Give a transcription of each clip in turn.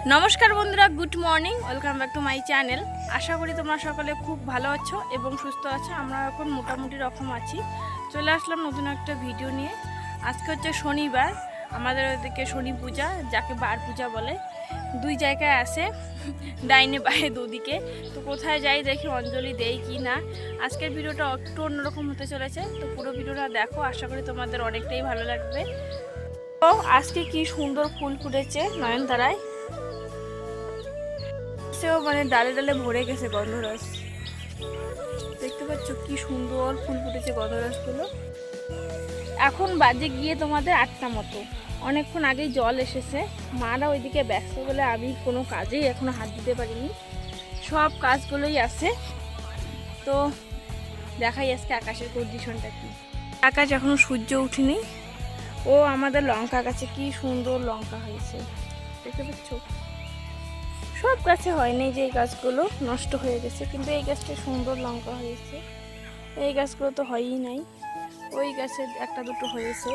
নমস্কার বন্ধুরা, good morning, welcome back to my channel. আশা করি তোমরা সকলে খুব ভালো আছো এবং সুস্থ আছো। আমরা এখন মোটামুটি রকম আছি। চলে আসলাম নতুন একটা ভিডিও নিয়ে। আজকে হচ্ছে শনিবার, আমাদের ওদিকে শনি পূজা, যাকে বার পূজা বলে। দুই জায়গায় আসে, ডাইনে বায়ে দুদিকে। তো কোথায় যাই দেখি, অঞ্জলি দেই কি না। আজকের ভিডিওটা একটু অন্যরকম হতে চলেছে, তো পুরো ভিডিওটা দেখো, আশা করি তোমাদের অনেকটাই ভালো লাগবে। তো আজকে কি সুন্দর ফুল ফুটেছে নয়নতারায়, মানে ডালে ডালে ভরে গেছে গন্ধরাজ। দেখতে পাচ্ছ কি সুন্দর ফুল ফুটেছে গন্ধরাজগুলো। এখন বাজে গিয়ে তোমাদের 8টা মতো। অনেকক্ষণ আগেই জল এসেছে। মারা ওইদিকে ব্যস্ত বলে আমি কোনো কাজেই এখনো হাত দিতে পারিনি। সব কাজগুলোই আছে। তো দেখাই আজকে আকাশের কন্ডিশনটা কি। আকাশ এখনো সূর্য উঠেনি। ও আমাদের লঙ্কা গাছে কি সুন্দর লঙ্কা হয়েছে, দেখতে পাচ্ছ। সব গাছে হয়নি, যে এই গাছগুলো নষ্ট হয়ে গেছে, কিন্তু এই গাছটা সুন্দর লঙ্কা হয়েছে। এই গাছগুলো তো হয়ই নাই, ওই গাছে একটা দুটো হয়েছে।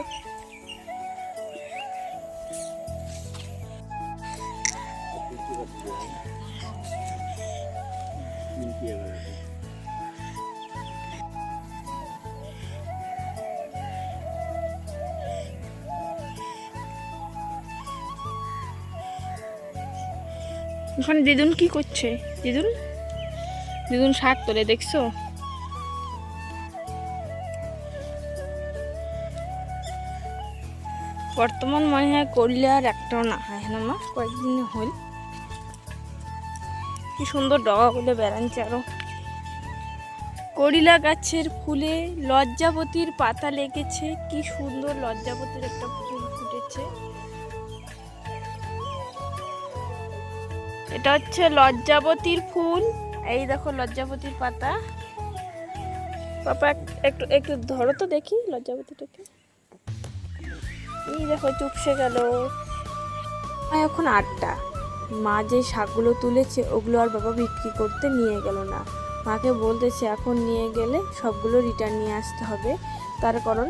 ওখানে দিদুন কি করছে? দিদুন দিদুন শাক তোলে, দেখছো? বর্তমান মনে হয় করলে আর একটাও না হয় না মা, কয়েকদিন হল। কি সুন্দর ডগা বলে বেড়াচ্ছে। আরো করিলা গাছের ফুলে লজ্জাবতীর পাতা লেগেছে, কি সুন্দর লজ্জাবতীর একটা ফুল ফুটেছে। এটা হচ্ছে লজ্জাবতীর ফুল। এই দেখো লজ্জাবতীর পাতা। পাপা একটু একটু ধরো তো দেখি লজ্জাবতীটাকে। এই দেখো চুপসে গেল। এখন 8টা। মা যে শাকগুলো তুলেছে ওগুলো আর বাবা বিক্রি করতে নিয়ে গেল না। মাকে বলতেছে এখন নিয়ে গেলে সবগুলো রিটার্ন নিয়ে আসতে হবে। তার কারণ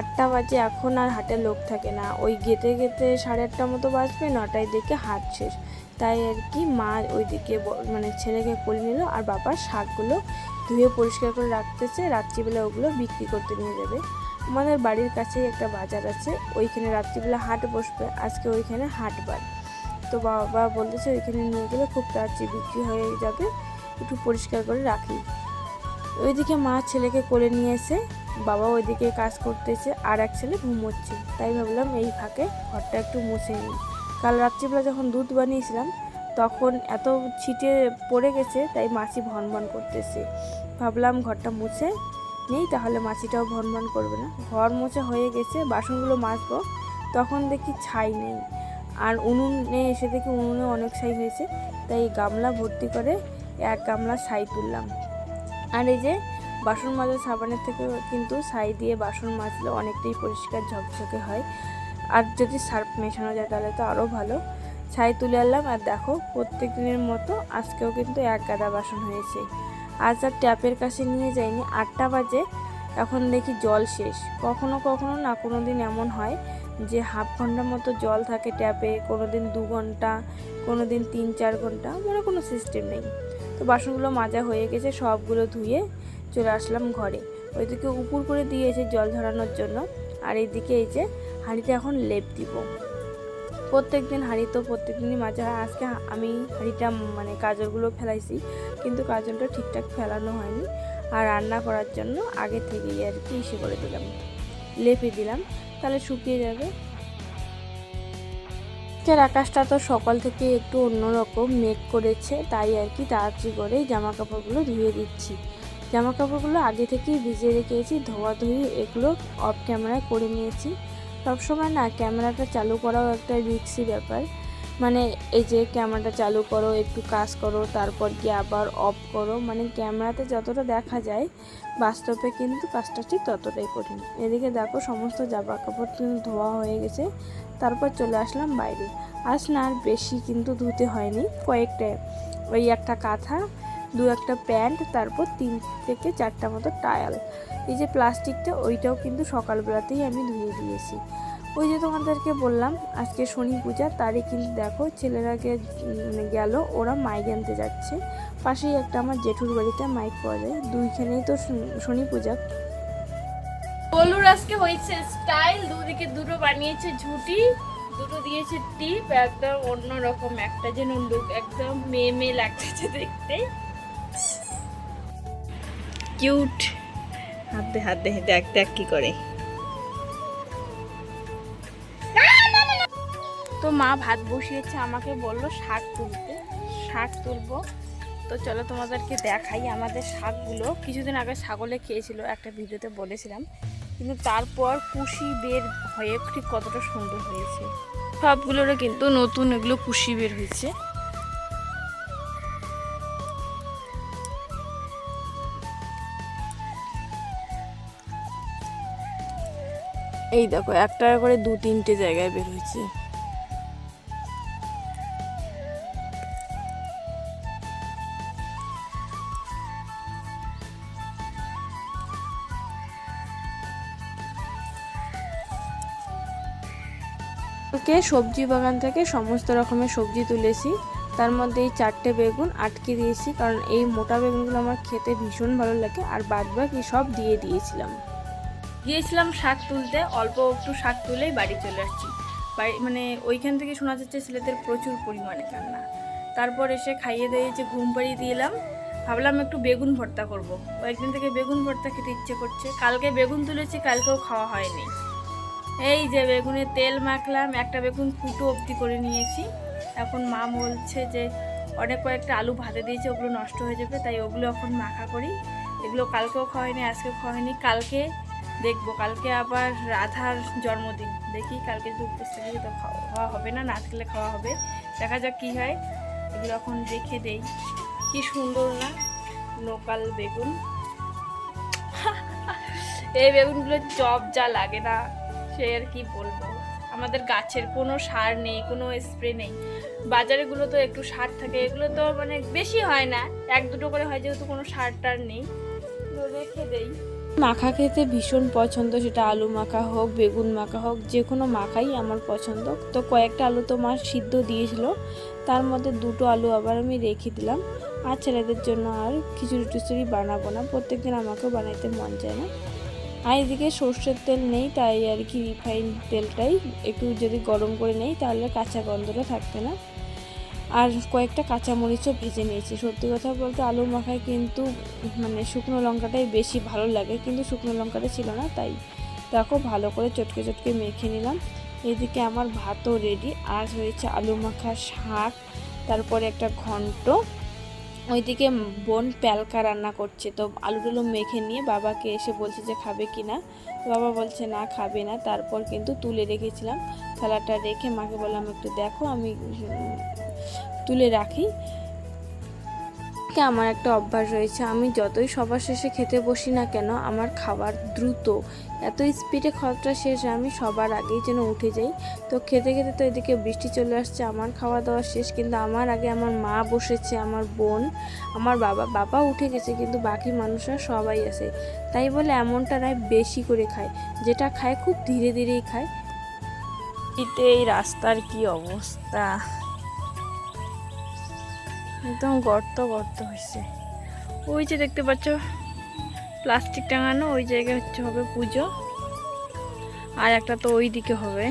8টা বাজে, এখন আর হাটে লোক থাকে না। ওই গেতে গেতে 8:30 মতো বাজবে, 9টায় দেখে হাট শেষ। তাই আর কি মা ওইদিকে মানে ছেলেকে কোলে নিল, আর বাবা শাকগুলো ধুয়ে পরিষ্কার করে রাখতেছে। রাত্রিবেলা ওগুলো বিক্রি করতে নিয়ে যাবে। আমাদের বাড়ির কাছেই একটা বাজার আছে, ওইখানে রাত্রিবেলা হাট বসবে। আজকে ওইখানে হাটবার। তো বাবা বলতেছে ওইখানে নিয়ে গেলে খুব তাড়াতাড়ি বিক্রি হয়ে যাবে, একটু পরিষ্কার করে রাখি। ওইদিকে মা ছেলেকে কোলে নিয়ে এসে বাবা ওইদিকে কাজ করতেছে, আর এক ছেলে ঘুমোচ্ছে। তাই ভাবলাম এই ফাঁকে ঘরটা একটু মুছে নিই। কাল রাত্রিবেলা যখন দুধ বানিয়েছিলাম তখন এত ছিটে পড়ে গেছে, তাই মাছি ভন ভন করতেছে। ভাবলাম ঘরটা মুছে নেই, তাহলে মাছিটাও ভন ভন করবে না। ঘর মোছা হয়ে গেছে, বাসনগুলো মাজবো, তখন দেখি ছাই নেই। আর উনুনে এসে দেখি উনুনে অনেক ছাই হয়েছে, তাই গামলা ভর্তি করে 1 গামলা ছাই তুললাম। আর এই যে বাসন মাজার সাবানের থেকে কিন্তু ছাই দিয়ে বাসন মাজলে অনেকটাই পরিষ্কার ঝকঝকে হয়। আর যদি সার্ফ মেশানো যায় তাহলে তো আরও ভালো। ছাই তুলে আনলাম। আর দেখো প্রত্যেক দিনের মতো আজকেও কিন্তু 1 গাদা বাসন হয়েছে। আজ আর ট্যাপের কাছে নিয়ে যাইনি। 8টা বাজে, এখন দেখি জল শেষ। কখনো কখনো না, কোনো দিন এমন হয় যে হাফ ঘন্টা মতো জল থাকে ট্যাপে, কোনো দিন 2 ঘন্টা, কোনো দিন 3-4 ঘন্টা, মানে কোনো সিস্টেম নেই। তো বাসনগুলো মাজা হয়ে গেছে, সবগুলো ধুয়ে চলে আসলাম ঘরে। ওইদিকে উপর করে দিয়েছে জল ঝরানোর জন্য। আর এইদিকে এই যে হাঁড়িতে এখন লেপ দিব। প্রত্যেক দিন হাঁড়ি তো প্রত্যেক দিনই মাজা হয়। আজকে আমি হাঁড়িটা মানে কাজলগুলো ফেলাইছি, কিন্তু কাজলটা ঠিকঠাক ফেলানো হয়নি। আর রান্না করার জন্য আগে থেকেই আর কি ইসে করে দিলাম, লেপে দিলাম, তাহলে শুকিয়ে যাবে। আকাশটা তো সকাল থেকে একটু অন্যরকম মেঘ করেছে, তাই আর কি তাড়াতাড়ি করে জামা কাপড়গুলো ধুয়ে দিচ্ছি। জামা কাপড়গুলো আগে থেকেই ভিজিয়ে রেখেছি, ধোয়াধুয়ি এগুলো অফ ক্যামেরায় করে নিয়েছি। সবসময় না ক্যামেরাটা চালু করাও একটা রিস্কি ব্যাপার। মানে এই যে ক্যামেরাটা চালু করো, একটু কাজ করো, তারপর গিয়ে আবার অফ করো, মানে ক্যামেরাতে যতটা দেখা যায় বাস্তবে কিন্তু কাজটা ঠিক ততটাই কঠিন। এদিকে দেখো সমস্ত জামা কাপড় কিন্তু ধোয়া হয়ে গেছে। তারপর চলে আসলাম বাইরে। আজ না আর বেশি কিন্তু ধুতে হয়নি, কয়েকটা, ওই একটা কাঁথা, 2-1টা প্যান্ট, তারপর 3 থেকে 4টা মতো টায়াল। এই যে প্লাস্টিকটা ওইটাও কিন্তু সকালবেলাতেই আমি ধুয়ে দিয়েছি। ওই যে তোমাদেরকে বললাম আজকে শনি পূজা, তারই কিন্তু দেখো ছেলেরাকে গেল, ওরা মাইক আনতে যাচ্ছে। পাশেই একটা আমার জেঠুর বাড়িতে মাইক পাওয়া যায়, দুইখানেই তো শনি পূজা। বলুর আজকে হয়েছে স্টাইল, দুদিকে দুটো বানিয়েছে ঝুটি, দুটো দিয়েছে টিপ, একদম অন্যরকম একটা যেন লুক, একদম মেয়ে মেয়ে লাগতেছে দেখতে, কিউট। হাতে হাতে দেখ দেখ কি করে। তো মা ভাত বসিয়েছে, আমাকে বললো শাক তুলতে, শাক তুলবো। তো চলো তোমাদেরকে দেখাই আমাদের শাকগুলো। কিছুদিন আগে ছাগলে খেয়েছিল, একটা ভিডিওতে বলেছিলাম, কিন্তু তারপর কুশি বের হয়ে ঠিক কতটা সুন্দর হয়েছে। সবগুলোরও কিন্তু নতুন এগুলো কুশি বের হয়েছে। এই দেখো একটা করে 2-3টে জায়গায় বের হয়েছে। সবজি বাগান থেকে সমস্ত রকমের সবজি তুলেছি, তার মধ্যে এই 4টে বেগুন আটকে দিয়েছি, কারণ এই মোটা বেগুনগুলো আমার খেতে ভীষণ ভালো লাগে, আর বাদবাকি সব দিয়ে গিয়েছিলাম শাক তুলতে। অল্প একটু শাক তুলেই বাড়ি চলে আসছি। বাড়ি মানে ওইখান থেকে শোনা যাচ্ছে ছেলেদের প্রচুর পরিমাণে কান্না। তারপর এসে খাইয়ে দিয়েছে, ঘুম পাড়িয়ে দিয়ে এলাম। ভাবলাম একটু বেগুন ভর্তা করবো, কয়েকদিন থেকে বেগুন ভর্তা খেতে ইচ্ছে করছে। কালকে বেগুন তুলেছি, কালকেও খাওয়া হয়নি। এই যে বেগুনে তেল মাখলাম, একটা বেগুন ফুটো অবধি করে নিয়েছি। এখন মা বলছে যে অনেক কয়েকটা আলু ভাতে দিয়েছে, ওগুলো নষ্ট হয়ে যাবে, তাই ওগুলো এখন মাখা করি। এগুলো কালকেও খাওয়া হয়নি, আজকেও খাওয়া হয়নি। কালকে দেখবো, কালকে আবার রাধার জন্মদিন, দেখি কালকে যদি উপোস থেকে তো খাওয়া হবে না, না থাকলে খাওয়া হবে, দেখা যাক কী হয়। এগুলো এখন রেখে দেই। কি সুন্দর না লোকাল বেগুন। এই বেগুনগুলো চপ যা লাগে না, সে আর কি বলবো। আমাদের গাছের কোনো সার নেই, কোনো স্প্রে নেই। বাজারেগুলো তো একটু সার থাকে, এগুলো তো মানে বেশি হয় না, 1-2 করে হয়, যেহেতু কোনো সার টার নেই, রেখে দেই। মাখা খেতে ভীষণ পছন্দ, সেটা আলু মাখা হোক, বেগুন মাখা হোক, যে কোনো মাখাই আমার পছন্দ। তো কয়েকটা আলু তো মা সিদ্ধ দিয়েছিল, তার মধ্যে 2টো আলু আবার আমি রেখে দিলাম। আর ছেলেদের জন্য আর খিচুড়ি টিচুড়ি বানাবো না, প্রত্যেকদিন আমাকেও বানাইতে মন চায় না। আর এদিকে সর্ষের তেল নেই, তাই আর কি রিফাইন তেলটাই একটু যদি গরম করে নেই, তাহলে কাঁচা গন্ধটা থাকবে না। আর কয়েকটা কাঁচামরিচও ভেজে নিয়েছি। সত্যি কথা বলতে আলু মাখায় কিন্তু মানে শুকনো লঙ্কাটাই বেশি ভালো লাগে, কিন্তু শুকনো লঙ্কাটা ছিল না, তাই দেখো ভালো করে চটকে চটকে মেখে নিলাম। এদিকে আমার ভাতও রেডি, আর হয়েছে আলু মাখা, শাক, তারপরে একটা ঘন্ট। ওইদিকে বোন প্যালকা রান্না করছে, তো আলুগুলো মেখে নিয়ে বাবাকে এসে বলছে যে খাবে কি না, তো বাবা বলছে না খাবে না। তারপর কিন্তু তুলে রেখেছিলাম, থালাটা রেখে মাকে বললাম একটু দেখো, আমি তুলে রাখি। আমার একটা অভ্যাস রয়েছে, আমি যতই সবার শেষে খেতে বসি না কেন, আমার খাবার দ্রুত, এত স্পিডে খাওয়াটা শেষ, আমি সবার আগেই যেন উঠে যাই। তো খেতে খেতে তো এদিকে বৃষ্টি চলে আসছে, আমার খাওয়া দাওয়া শেষ, কিন্তু আমার আগে আমার মা বসেছে, আমার বোন, আমার বাবা উঠে গেছে, কিন্তু বাকি মানুষরা সবাই আছে। তাই বলে এমনটা নয় বেশি করে খায়, যেটা খায় খুব ধীরে ধীরেই খায়। এই রাস্তার কি অবস্থা, একদম গর্ত গর্ত হয়েছে। ওই যে দেখতে পাচ্ছ প্লাস্টিক টাঙানো, ওই জায়গায় হচ্ছে হবে পুজো, আর একটা তো ওই দিকে হবে।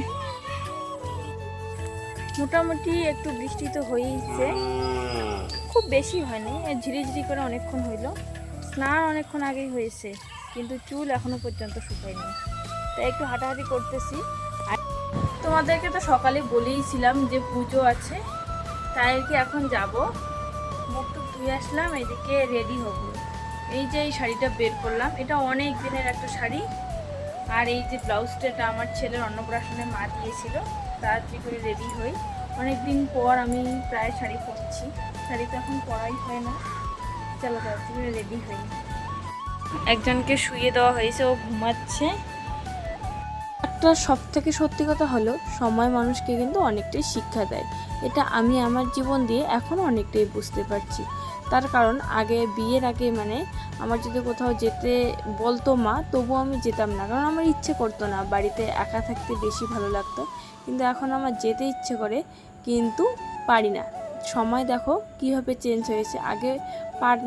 মোটামুটি একটু বৃষ্টি তো হয়েইছে, খুব বেশি হয়নি, ঝিরিঝিরি করে অনেকক্ষণ হইল। স্নান অনেকক্ষণ আগেই হয়েছে, কিন্তু চুল এখনো পর্যন্ত শুকায়নি, তাই একটু হাঁটাহাঁটি করতেছি। আর তোমাদেরকে তো সকালে বলেইছিলাম যে পুজো আছে, তাই আর কি এখন যাব। মুখ টুক ধুয়ে আসলাম, এদিকে রেডি হব। এই যে এই শাড়িটা বের করলাম, এটা অনেক দিনের একটা শাড়ি। আর এই যে ব্লাউজটা, এটা আমার ছেলের অন্নপ্রাশনে মা দিয়েছিল, তাড়াতাড়ি করে রেডি হই। অনেক দিন পর আমি প্রায় শাড়ি পরছি, শাড়ি তো এখন পরাই হয় না। চলো তাড়াতাড়ি করে রেডি হই। একজনকে শুইয়ে দেওয়া হয়েছে, ও ঘুমাচ্ছে। একটা সব থেকে সত্যি কথা হলো, সময় মানুষকে কিন্তু অনেকটাই শিক্ষা দেয়, এটা আমি আমার জীবন দিয়ে এখনও অনেকটাই বুঝতে পারছি। তার কারণ বিয়ের আগে মানে আমার যদি কোথাও যেতে বলতো মা, তবুও আমি যেতাম না, কারণ আমার ইচ্ছে করতো না, বাড়িতে একা থাকতে বেশি ভালো লাগতো। কিন্তু এখন আমার যেতে ইচ্ছে করে, কিন্তু পারি না। সময় দেখো কীভাবে চেঞ্জ হয়েছে, আগে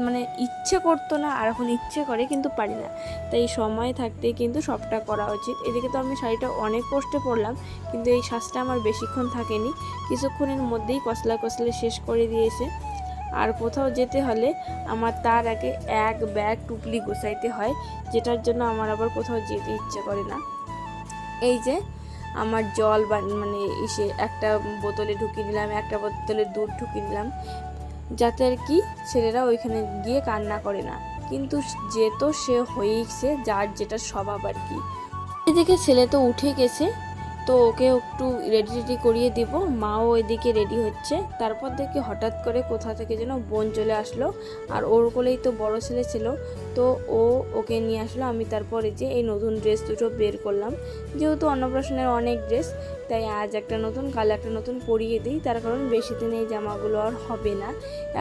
মানে ইচ্ছে করতো না, আর এখন ইচ্ছে করে কিন্তু পারি না। তাই সময় থাকতেই কিন্তু সবটা করা উচিত। এদিকে তো আমি শাড়িটা অনেক কষ্টে পরলাম, কিন্তু এই সাজটা আমার বেশিক্ষণ থাকেনি, কিছুক্ষণের মধ্যেই কসলে শেষ করে দিয়েছে। আর কোথাও যেতে হলে আমার তার আগে এক ব্যাগ টুপলি গোছাইতে হয়, যেটার জন্য আমার আবার কোথাও যেতে ইচ্ছে করে না। এই যে আমার জল মানে একটা বোতলে ঢুকিয়ে দিলাম, একটা বোতলে দুধ ঢুকিয়ে দিলাম, যাতে আর কি ছেলেরা ওইখানে গিয়ে কান্না করে না। কিন্তু যেহেতু সে হয়েইছে, যার যেটা স্বভাব আর কি। এদিকে ছেলে তো উঠে গেছে, তো ওকে একটু রেডি করিয়ে দিব, মাও এদিকে রেডি হচ্ছে। তারপর দেখি হঠাৎ করে কোথা থেকে যেন বোন চলে আসলো, আর ওর কোলেই তো বড় ছেলে ছিল, তো ওকে নিয়ে আসলো। আমি তারপরে যে এই নতুন ড্রেস দুটো বের করলাম, যেহেতু অন্নপ্রাশনের অনেক ড্রেস, তাই আজ একটা নতুন, কাল একটা নতুন পরিয়ে দিই। তার কারণ বেশি দিন এই জামাগুলো আর হবে না,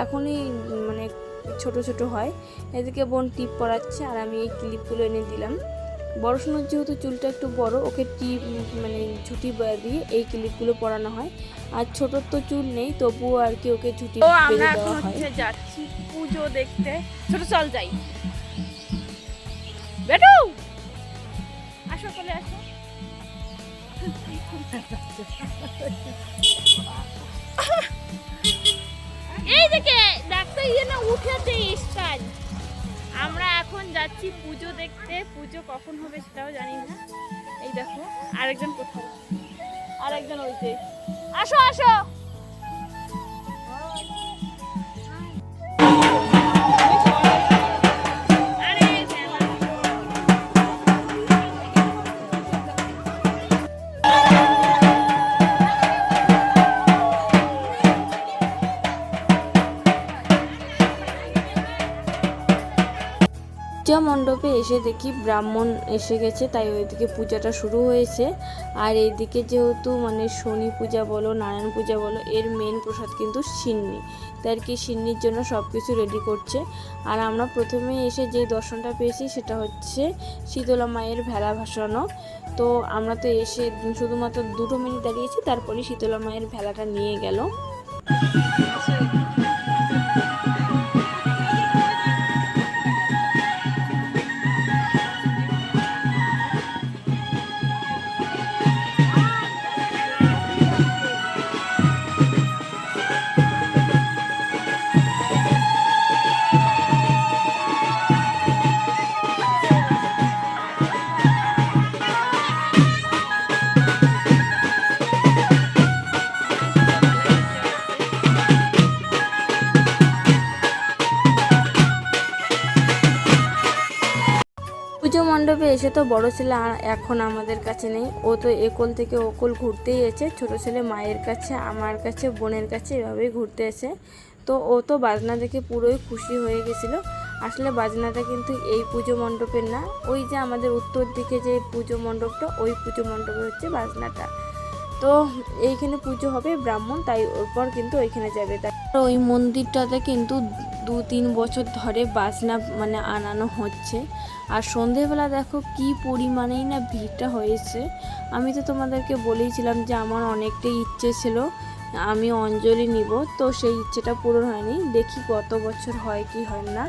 এখনই মানে ছোট ছোট হয়। এদিকে বোন টিপ পরাচ্ছে, আর আমি এই ক্লিপগুলো এনে দিলাম। বড় সোনার যেহেতু চুলটা একটু বড়, ওকে টিপ মানে ঝুঁটি দিয়ে এই ক্লিপগুলো পরানো হয়। আর ছোটোর তো চুল নেই, তবুও আর কি ওকে ঝুঁটি বেঁধে দেওয়া হয়। যাচ্ছি পুজো দেখতে, ছোট চল যাই, বেটু আসো, চলে আসো। এই দেখে ডাক্তার না উঠেছে স্টাইল। আমরা এখন যাচ্ছি পুজো দেখতে, পুজো কখন হবে সেটাও জানি না। এই দেখো আরেকজন কোথাও, আরেকজন ওই যে, আসো আসো। পূজা মণ্ডপে এসে দেখি ব্রাহ্মণ এসে গেছে, তাই ওইদিকে পূজাটা শুরু হয়েছে। আর এইদিকে যেহেতু মানে শনি পূজা বলো, নারায়ণ পূজা বলো, এর মেন প্রসাদ কিন্তু সিন্নি, তাই আর কি সিন্নির জন্য সব কিছু রেডি করছে। আর আমরা প্রথমে এসে যে দর্শনটা পেয়েছি সেটা হচ্ছে শীতলা মায়ের ভেলা ভাসানো। তো আমরা তো এসে শুধুমাত্র 2 মিনিট দাঁড়িয়েছি, তারপরে শীতলা মায়ের ভেলাটা নিয়ে গেল। পুজো মণ্ডপে এসে তো বড় ছেলে এখন আমাদের কাছে নেই, ও তো একল থেকে ওকল ঘুরতেই এসে, ছোট ছেলে মায়ের কাছে, আমার কাছে, বোনের কাছে, এভাবেই ঘুরতে এসে। তো ও তো বাজনা দেখে পুরোই খুশি হয়ে গেছিলো। আসলে বাজনাটা কিন্তু এই পুজো মণ্ডপের না, ওই যে আমাদের উত্তর দিকে যে পুজো মণ্ডপটা, ওই পুজো মণ্ডপে হচ্ছে বাজনাটা। তো এইখানে পুজো হবে ব্রাহ্মণ, তাই ওরপর কিন্তু ওইখানে যাবে। তাই ওই মন্দিরটাতে কিন্তু 2-3 বছর ধরে বাজনা মানে আনানো হচ্ছে। আর সন্ধেবেলা দেখো কি পরিমাণেই না ভিড়টা হয়েছে। আমি তো তোমাদেরকে বলেইছিলাম যে আমার অনেকটাই ইচ্ছে ছিল আমি অঞ্জলি নিব, তো সেই ইচ্ছেটা পূরণ হয়নি। দেখি গত বছর হয় কি হয় না,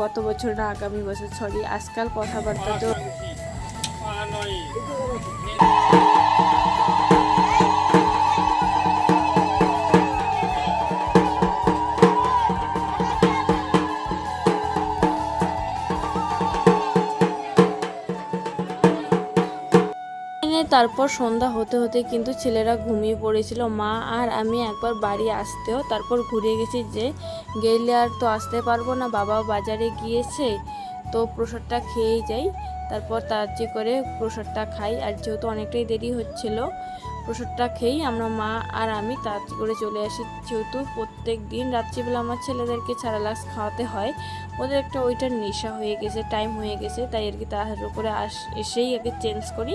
গত বছর না আগামী বছর, সরি আজকাল কথাবার্তা তো। তারপর সন্ধ্যা হতে হতে কিন্তু ছেলেরা ঘুমিয়ে পড়েছিল। মা আর আমি একবার বাড়ি আসতেও তারপর ঘুরে গেছি, যে গেলে আর তো আসতে পারবো না, বাবাও বাজারে গিয়েছে, তো প্রসাদটা খেয়েই যাই। তারপর তাড়াতাড়ি করে প্রসাদটা খাই, আর যেহেতু অনেকটাই দেরি হচ্ছিল, প্রসাদটা খেয়েই আমরা মা আর আমি তাড়াতাড়ি করে চলে আসি। যেহেতু প্রত্যেক দিন রাত্রিবেলা আমার ছেলেদেরকে সারালাক্স খাওয়াতে হয়, ওদের একটা ওইটার নেশা হয়ে গেছে, টাইম হয়ে গেছে, তাই আর কি তাড়াতাড়ি করে এসেই আগে চেঞ্জ করি,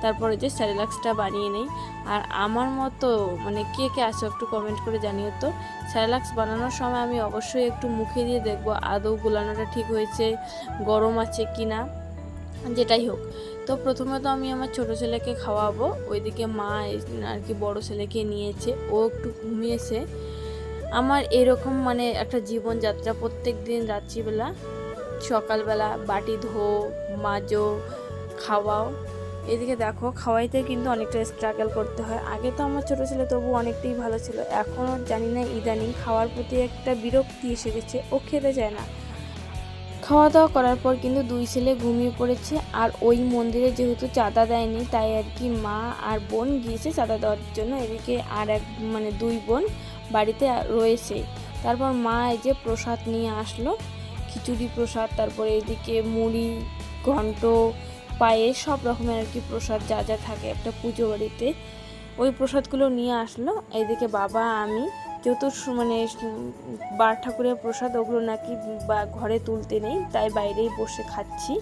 তারপরে যে স্যারেলাক্সটা বানিয়ে নেই। আর আমার মতো মানে কে কে আসো একটু কমেন্ট করে জানিও তো। স্যারেলাক্স বানানোর সময় আমি অবশ্যই একটু মুখে দিয়ে দেখবো আদৌ গুলানোটা ঠিক হয়েছে, গরম আছে কি না, যেটাই হোক। তো প্রথমে তো আমি আমার ছোটো ছেলেকে খাওয়াবো, ওইদিকে মা আর কি বড়ো ছেলেকে নিয়েছে, ও একটু ঘুমিয়েছে। আমার এরকম মানে একটা জীবনযাত্রা, প্রত্যেক দিন রাত্রিবেলা সকালবেলা বাটি ধো, মাজো, খাওয়াও। এদিকে দেখো খাওয়াইতে কিন্তু অনেকটা স্ট্রাগল করতে হয়। আগে তো আমার ছোটো ছেলে তবু অনেকটাই ভালো ছিল, এখনও জানি না ইদানিং খাওয়ার প্রতি একটা বিরক্তি এসে গেছে, ও খেতে চায় না। খাওয়া দাওয়া করার পর কিন্তু দুই ছেলে ঘুমিয়ে পড়েছে। আর ওই মন্দিরে যেহেতু চাঁদা দেয়নি, তাই আর কি মা আর বোন গিয়েছে চাঁদা দেওয়ার জন্য। এদিকে আর এক মানে দুই বোন বাড়িতে রয়েছে। তারপর মা এই যে প্রসাদ নিয়ে আসলো, খিচুড়ি প্রসাদ, তারপরে এদিকে মুড়ি, ঘন্ট, পায়েস, সব রকমের আর কি প্রসাদ যা যা থাকে একটা পুজো বাড়িতে, ওই প্রসাদগুলো নিয়ে আসলো। এইদিকে বাবা আমি যেহেতু মানে বার ঠাকুরের প্রসাদ, ওগুলো নাকি বা ঘরে তুলতে নেই, তাই বাইরেই বসে খাচ্ছি।